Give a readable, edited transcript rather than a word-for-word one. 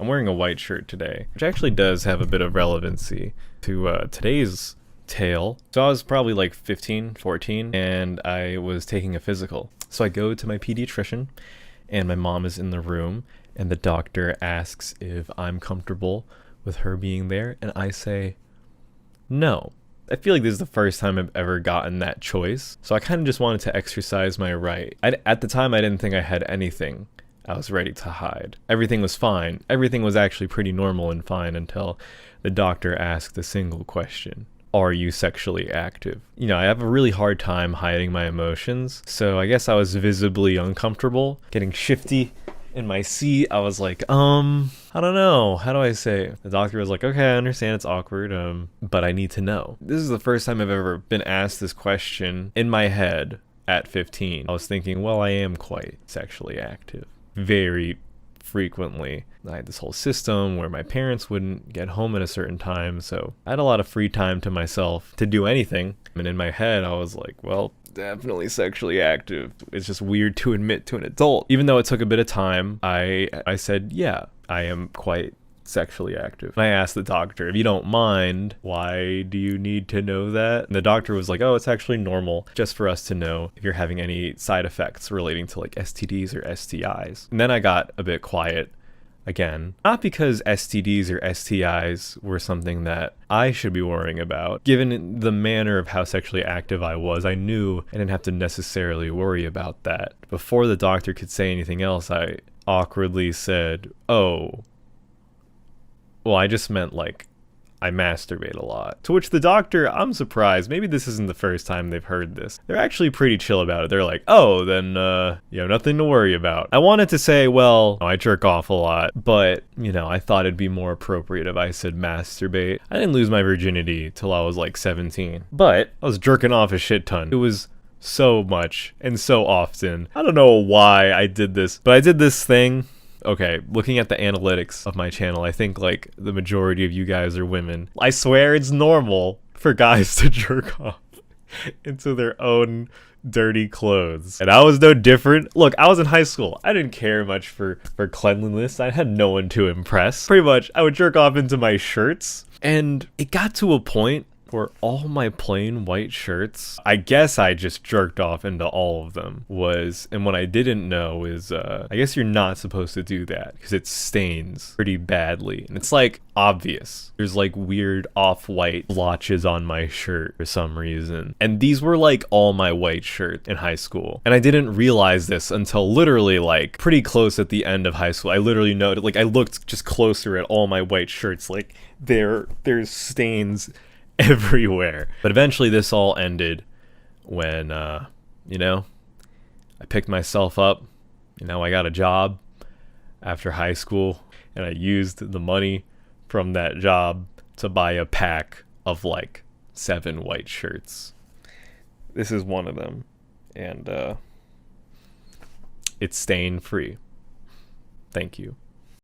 wearing a white shirt today, which actually does have a bit of relevancy to today's tale. So I was probably like 15, 14, and I was taking a physical. So I go to my pediatrician, and my mom is in the room, and the doctor asks if I'm comfortable with her being there, and I say no. I feel like this is the first time I've ever gotten that choice, so I kind of just wanted to exercise my right. At the time, I didn't think I had anything I was ready to hide. Everything was fine. Everything was actually pretty normal and fine until the doctor asked a single question. Are you sexually active? You know, I have a really hard time hiding my emotions, so I guess I was visibly uncomfortable, getting shifty in my seat. I was like, I don't know. How do I say? The doctor was like, okay, I understand it's awkward, but I need to know. This is the first time I've ever been asked this question in my head at 15. I was thinking, well, I am quite sexually active. Very frequently. I had this whole system where my parents wouldn't get home at a certain time, so I had a lot of free time to myself to do anything. And in my head, I was like, well, definitely sexually active. It's just weird to admit to an adult. Even though it took a bit of time, I said, yeah, I am quite sexually active. And I asked the doctor, if you don't mind, why do you need to know that? And the doctor was like, oh, it's actually normal just for us to know if you're having any side effects relating to like STDs or STIs. And then I got a bit quiet again, not because STDs or STIs were something that I should be worrying about. Given the manner of how sexually active I was, I knew I didn't have to necessarily worry about that. Before the doctor could say anything else, I awkwardly said, oh, well, I just meant like I masturbate a lot. To which the doctor, I'm surprised, maybe this isn't the first time they've heard this. They're actually pretty chill about it. They're like, oh, then, you have nothing to worry about. I wanted to say, well, I jerk off a lot, but, you know, I thought it'd be more appropriate if I said masturbate. I didn't lose my virginity till I was like 17, but I was jerking off a shit ton. It was so much and so often. I don't know why I did this, but I did this thing. Okay, looking at the analytics of my channel, I think like the majority of you guys are women. I swear it's normal for guys to jerk off into their own dirty clothes. And I was no different. Look, I was in high school. I didn't care much for cleanliness. I had no one to impress. Pretty much, I would jerk off into my shirts. And it got to a point where all my plain white shirts, I guess I just jerked off into all of them, and what I didn't know is, I guess you're not supposed to do that because it stains pretty badly. And it's like obvious. There's like weird off-white blotches on my shirt for some reason. And these were like all my white shirts in high school. And I didn't realize this until literally like pretty close at the end of high school. I literally noted, like I looked just closer at all my white shirts, like there's stains everywhere. But eventually this all ended when, you know, I picked myself up. You know, I got a job after high school, and I used the money from that job to buy a pack of like 7 white shirts. This is one of them, and it's stain free. Thank you.